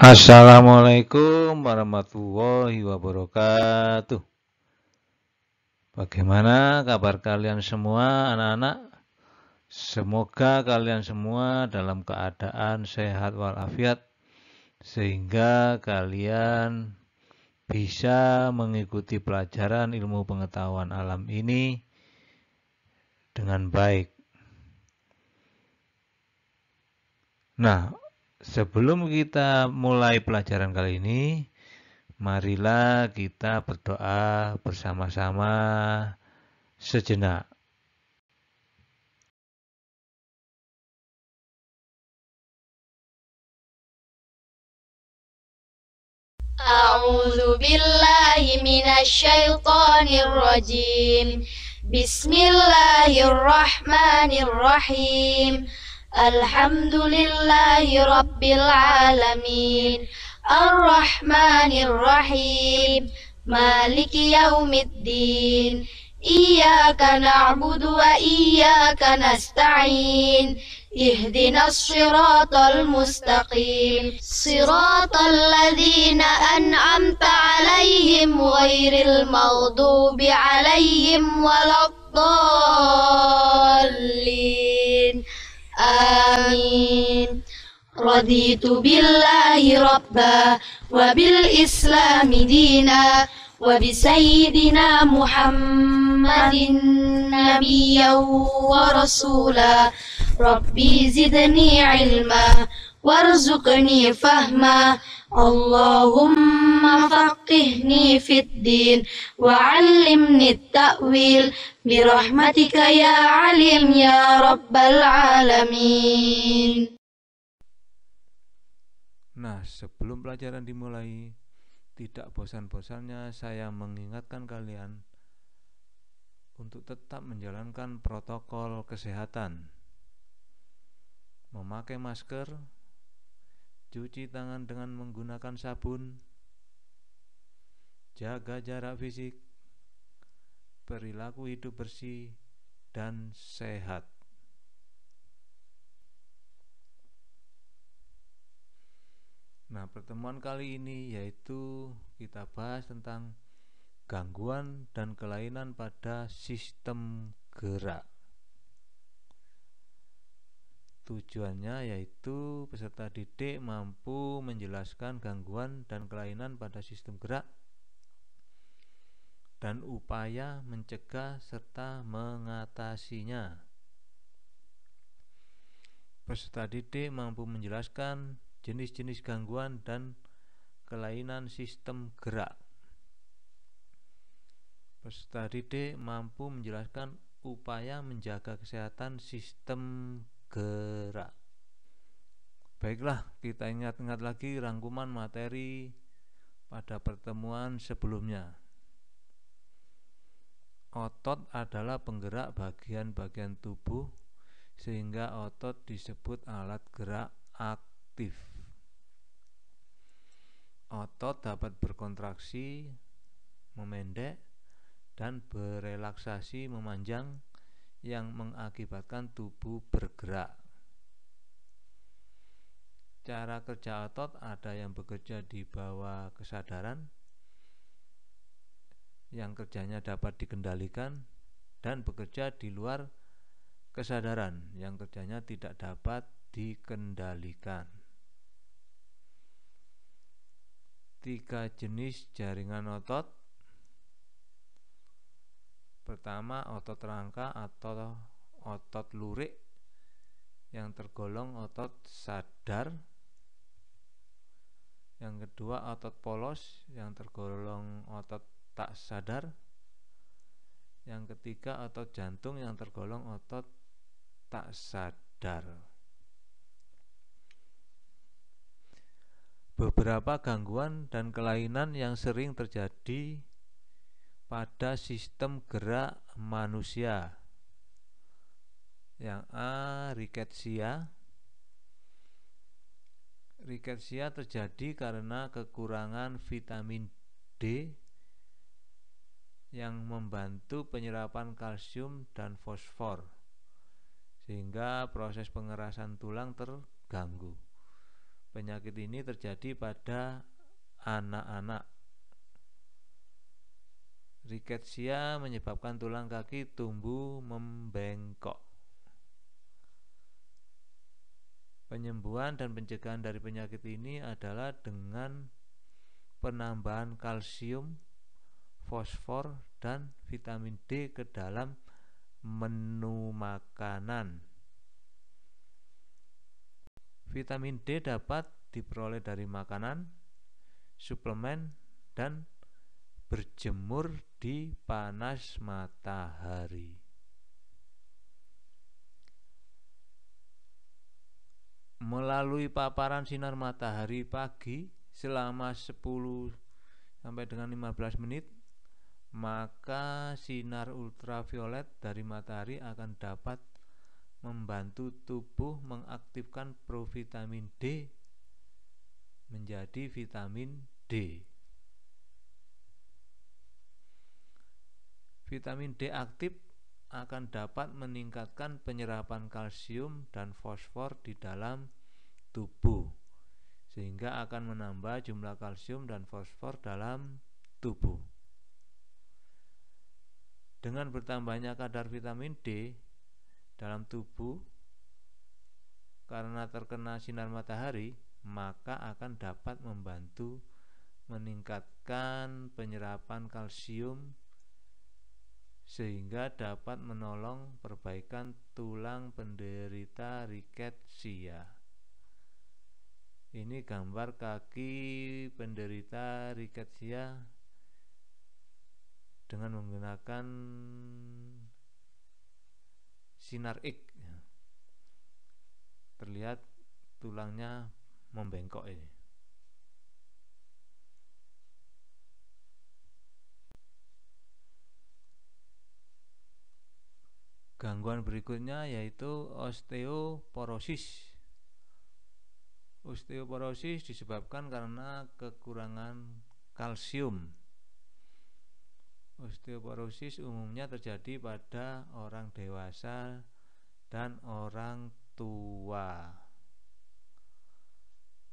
Assalamualaikum warahmatullahi wabarakatuh. Bagaimana kabar kalian semua, anak-anak? Semoga kalian semua dalam keadaan sehat walafiat, sehingga kalian bisa mengikuti pelajaran ilmu pengetahuan alam ini dengan baik. Nah, sebelum kita mulai pelajaran kali ini, marilah kita berdoa bersama-sama sejenak. أعوذ بالله من الشيطان الرجيم. بسم الله الرحمن الرحيم. الحمد لله رب العالمين الرحمن الرحيم مالك يوم الدين إياك نعبد وإياك نستعين اهدنا الصراط المستقيم صراط الذين أنعمت عليهم غير المغضوب عليهم ولا الضالين آمين. رضيت بالله ربا وبالإسلام دينا وبسيدنا محمد نبيا ورسولا. ربي زدني علما وارزقني فهما. اللهم فقهني في الدين وعلمني التأويل برحمتك يا عليم يا رب العالمين. Nah, sebelum pelajaran dimulai, tidak bosan-bosannya saya mengingatkan kalian untuk tetap menjalankan protokol kesehatan, memakai masker, cuci tangan dengan menggunakan sabun, jaga jarak fisik, perilaku hidup bersih dan sehat. Nah, pertemuan kali ini yaitu kita bahas tentang gangguan dan kelainan pada sistem gerak. Tujuannya yaitu peserta didik mampu menjelaskan gangguan dan kelainan pada sistem gerak dan upaya mencegah serta mengatasinya. Peserta didik mampu menjelaskan jenis-jenis gangguan dan kelainan sistem gerak. Peserta didik mampu menjelaskan upaya menjaga kesehatan sistem gerak. Baiklah, kita ingat-ingat lagi rangkuman materi pada pertemuan sebelumnya. Otot adalah penggerak bagian-bagian tubuh, sehingga otot disebut alat gerak aktif. Otot dapat berkontraksi, memendek, dan berelaksasi memanjang yang mengakibatkan tubuh bergerak. Cara kerja otot ada yang bekerja di bawah kesadaran, yang kerjanya dapat dikendalikan, dan bekerja di luar kesadaran, yang kerjanya tidak dapat dikendalikan. 3 jenis jaringan otot. Pertama, otot rangka atau otot lurik yang tergolong otot sadar. Yang kedua, otot polos yang tergolong otot tak sadar. Yang ketiga, otot jantung yang tergolong otot tak sadar. Beberapa gangguan dan kelainan yang sering terjadi pada sistem gerak manusia. Yang A, riketsia. Riketsia terjadi karena kekurangan vitamin D yang membantu penyerapan kalsium dan fosfor, sehingga proses pengerasan tulang terganggu. Penyakit ini terjadi pada anak-anak. Rickettsia menyebabkan tulang kaki tumbuh membengkok. Penyembuhan dan pencegahan dari penyakit ini adalah dengan penambahan kalsium, fosfor, dan vitamin D ke dalam menu makanan. Vitamin D dapat diperoleh dari makanan, suplemen, dan berjemur di panas matahari. Melalui paparan sinar matahari pagi selama 10 sampai dengan 15 menit, maka sinar ultraviolet dari matahari akan dapat membantu tubuh mengaktifkan provitamin D menjadi vitamin D. Vitamin D aktif akan dapat meningkatkan penyerapan kalsium dan fosfor di dalam tubuh, sehingga akan menambah jumlah kalsium dan fosfor dalam tubuh. Dengan bertambahnya kadar vitamin D dalam tubuh karena terkena sinar matahari, maka akan dapat membantu meningkatkan penyerapan kalsium sehingga dapat menolong perbaikan tulang penderita rickettsia. Ini gambar kaki penderita rickettsia dengan menggunakan sinar X. Terlihat tulangnya membengkok ini. Gangguan berikutnya yaitu osteoporosis. Osteoporosis disebabkan karena kekurangan kalsium. Osteoporosis umumnya terjadi pada orang dewasa dan orang tua.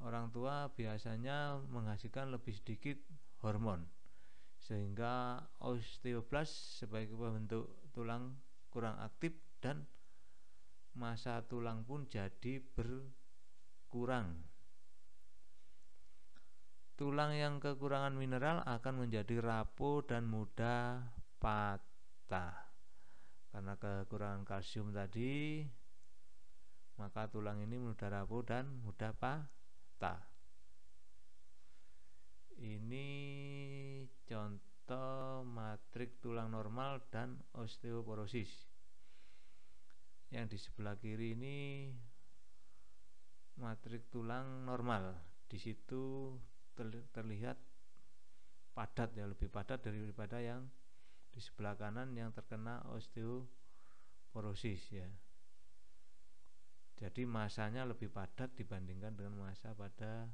Orang tua biasanya menghasilkan lebih sedikit hormon, sehingga osteoblast sebagai pembentuk tulang kurang aktif dan massa tulang pun jadi berkurang. Tulang yang kekurangan mineral akan menjadi rapuh dan mudah patah. Karena kekurangan kalsium tadi, maka tulang ini mudah rapuh dan mudah patah. Ini contoh matrik tulang normal dan osteoporosis. Yang di sebelah kiri ini matrik tulang normal. Di situ terlihat padat, ya, lebih padat daripada yang di sebelah kanan yang terkena osteoporosis, ya. Jadi masanya lebih padat dibandingkan dengan massa pada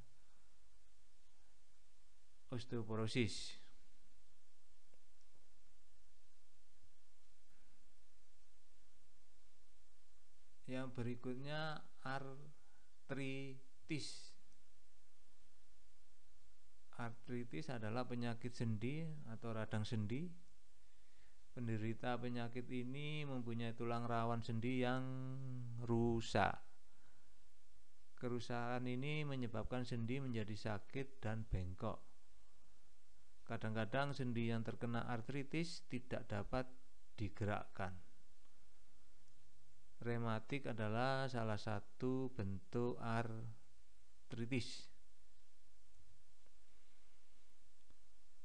osteoporosis. Yang berikutnya artritis. Artritis adalah penyakit sendi atau radang sendi. Penderita penyakit ini mempunyai tulang rawan sendi yang rusak. Kerusakan ini menyebabkan sendi menjadi sakit dan bengkok. Kadang-kadang sendi yang terkena artritis tidak dapat digerakkan. Rematik adalah salah satu bentuk artritis.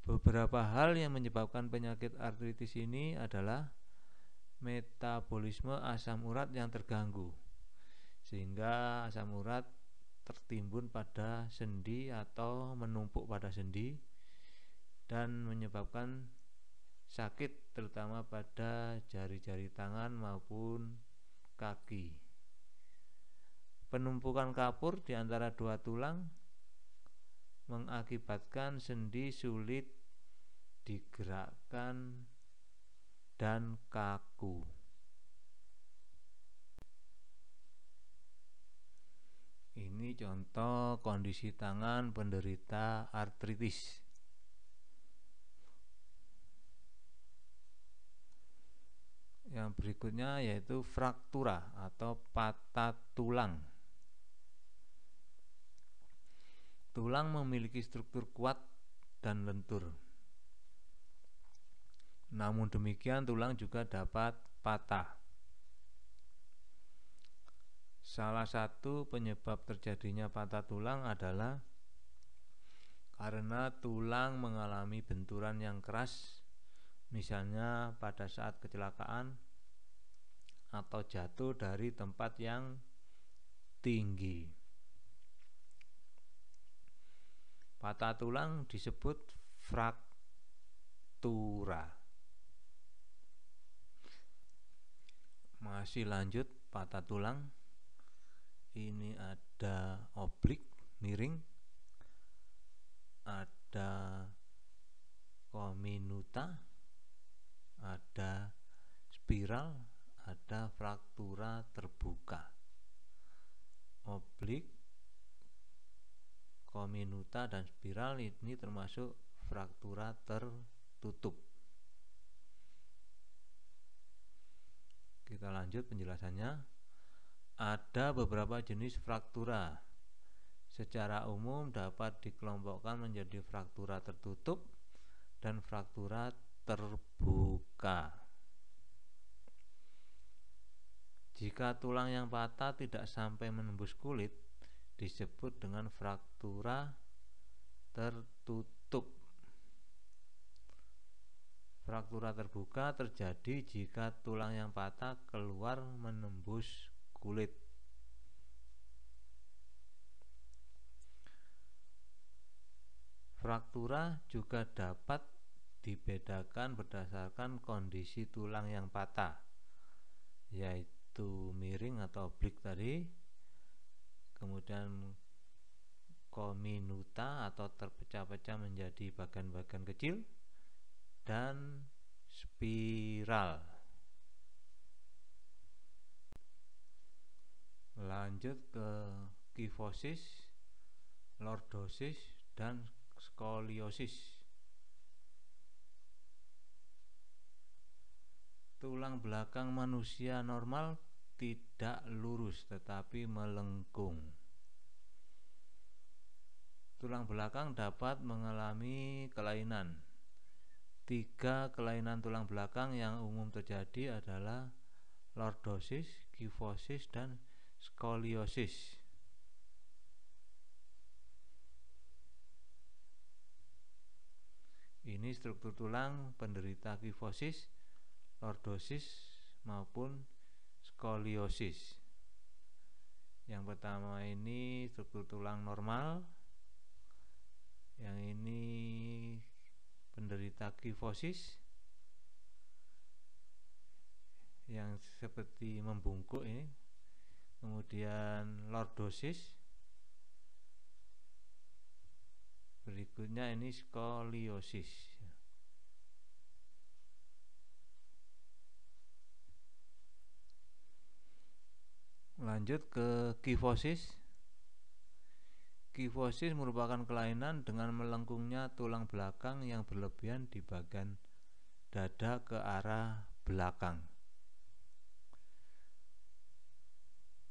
Beberapa hal yang menyebabkan penyakit artritis ini adalah metabolisme asam urat yang terganggu, sehingga asam urat tertimbun pada sendi atau menumpuk pada sendi dan menyebabkan sakit terutama pada jari-jari tangan maupun kaki. Penumpukan kapur di antara dua tulang mengakibatkan sendi sulit digerakkan dan kaku. Ini contoh kondisi tangan penderita artritis. Yang berikutnya yaitu fraktura atau patah tulang. Tulang memiliki struktur kuat dan lentur. Namun demikian tulang juga dapat patah. Salah satu penyebab terjadinya patah tulang adalah karena tulang mengalami benturan yang keras, misalnya pada saat kecelakaan atau jatuh dari tempat yang tinggi. Patah tulang disebut fraktura. Masih lanjut patah tulang. Ini ada oblik, miring, ada kominuta, ada spiral, ada fraktura terbuka. Oblik, kominuta, dan spiral ini termasuk fraktura tertutup. Kita lanjut penjelasannya. Ada beberapa jenis fraktura. Secara umum dapat dikelompokkan menjadi fraktura tertutup dan fraktura terbuka. Jika tulang yang patah tidak sampai menembus kulit, disebut dengan fraktura tertutup. Fraktura terbuka terjadi jika tulang yang patah keluar menembus kulit. Fraktura juga dapat dibedakan berdasarkan kondisi tulang yang patah, yaitu miring atau oblik tadi, kemudian kominuta atau terpecah-pecah menjadi bagian-bagian kecil, dan spiral. Lanjut ke kifosis, lordosis, dan skoliosis. Tulang belakang manusia normal tidak lurus tetapi melengkung. Tulang belakang dapat mengalami kelainan. 3 kelainan tulang belakang yang umum terjadi adalah lordosis, kifosis, dan skoliosis. Ini struktur tulang penderita kifosis, lordosis maupun skoliosis. Yang pertama ini struktur tulang normal, yang ini penderita kifosis yang seperti membungkuk ini, kemudian lordosis, berikutnya ini skoliosis. Lanjut ke kifosis. Kifosis merupakan kelainan dengan melengkungnya tulang belakang yang berlebihan di bagian dada ke arah belakang.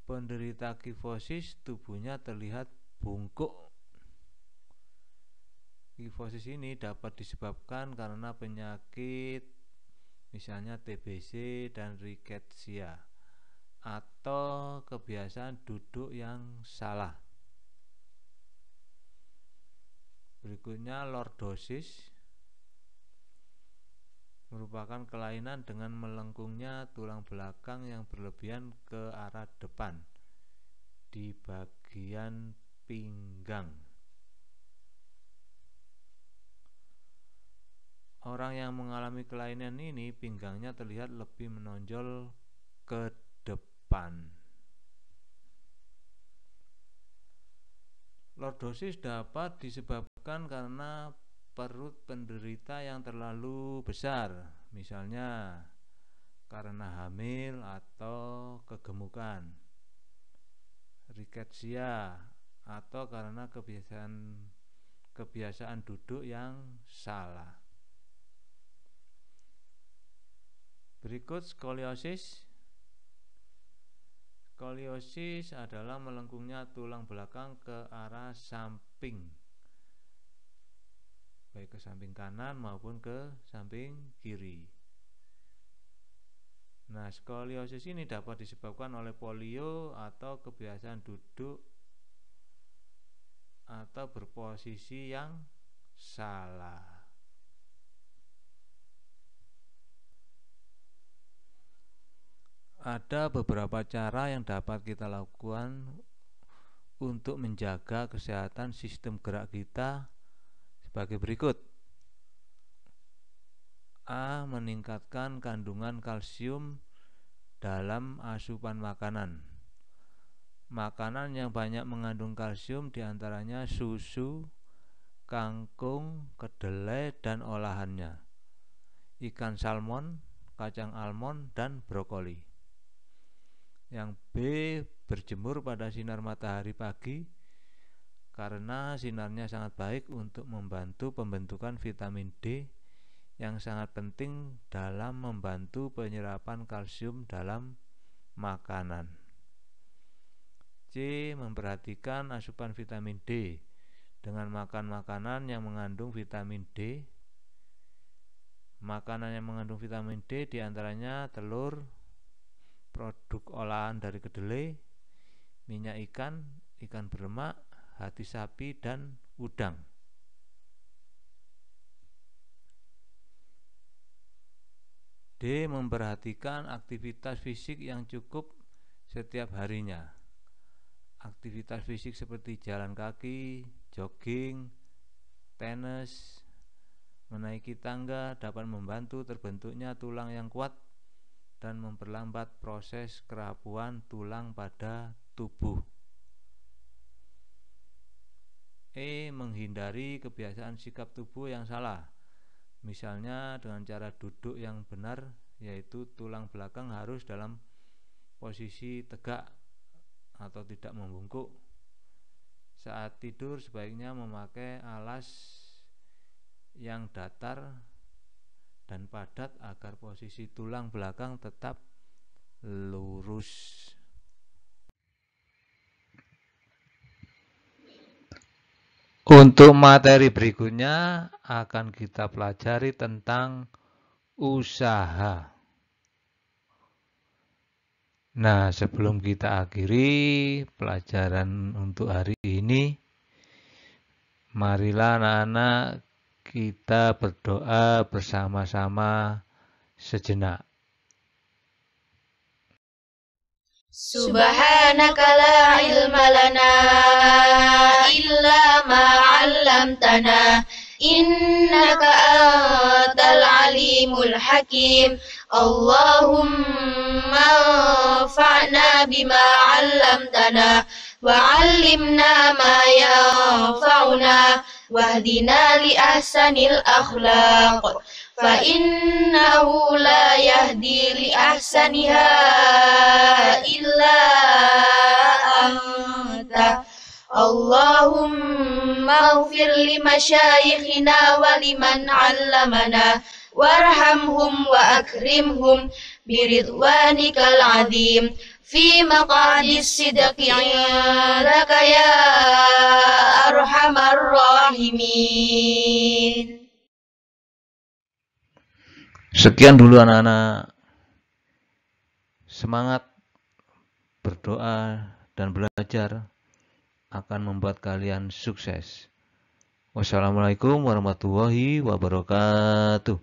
Penderita kifosis tubuhnya terlihat bungkuk. Kifosis ini dapat disebabkan karena penyakit misalnya TBC dan rickettsia atau kebiasaan duduk yang salah. Berikutnya lordosis merupakan kelainan dengan melengkungnya tulang belakang yang berlebihan ke arah depan di bagian pinggang. Orang yang mengalami kelainan ini pinggangnya terlihat lebih menonjol ke depan. Lordosis dapat disebabkan karena perut penderita yang terlalu besar, misalnya karena hamil atau kegemukan, rickettsia atau karena kebiasaan duduk yang salah. Berikut skoliosis. Skoliosis adalah melengkungnya tulang belakang ke arah samping, baik ke samping kanan maupun ke samping kiri. Nah, skoliosis ini dapat disebabkan oleh polio atau kebiasaan duduk atau berposisi yang salah. Ada beberapa cara yang dapat kita lakukan untuk menjaga kesehatan sistem gerak kita sebagai berikut. A. Meningkatkan kandungan kalsium dalam asupan makanan. Makanan yang banyak mengandung kalsium diantaranya susu, kangkung, kedelai, dan olahannya, ikan salmon, kacang almond, dan brokoli. Yang B. Berjemur pada sinar matahari pagi, karena sinarnya sangat baik untuk membantu pembentukan vitamin D yang sangat penting dalam membantu penyerapan kalsium dalam makanan. C. Memperhatikan asupan vitamin D dengan makan makanan yang mengandung vitamin D. Makanan yang mengandung vitamin D diantaranya telur, produk olahan dari kedelai, minyak ikan, ikan berlemak, hati sapi, dan udang. D. Memperhatikan aktivitas fisik yang cukup setiap harinya. Aktivitas fisik seperti jalan kaki, jogging, tenis, menaiki tangga dapat membantu terbentuknya tulang yang kuat dan memperlambat proses kerapuhan tulang pada tubuh. E. Menghindari kebiasaan sikap tubuh yang salah, misalnya dengan cara duduk yang benar, yaitu tulang belakang harus dalam posisi tegak atau tidak membungkuk. Saat tidur sebaiknya memakai alas yang datar dan padat agar posisi tulang belakang tetap lurus. Untuk materi berikutnya akan kita pelajari tentang usaha. Nah, sebelum kita akhiri pelajaran untuk hari ini, marilah anak-anak kita berdoa bersama-sama sejenak. Subhanaka la ilma lana illa ma 'allamtana innaka antal alimul hakim. Allahumma anfa'na bima 'allamtana wa 'allimna ma yanfa'una wahdina li ahsanil akhlaq fa innahu la yahdi li ahsaniha illa anta. Allahumma ighfir li masyayikhina wa liman 'allamana warhamhum wa akrimhum biridwanikal 'azim fi maqadis sidqi 'indaka ya arhamar rahimin. Sekian dulu anak-anak. Semangat berdoa dan belajar akan membuat kalian sukses. Wassalamualaikum warahmatullahi wabarakatuh.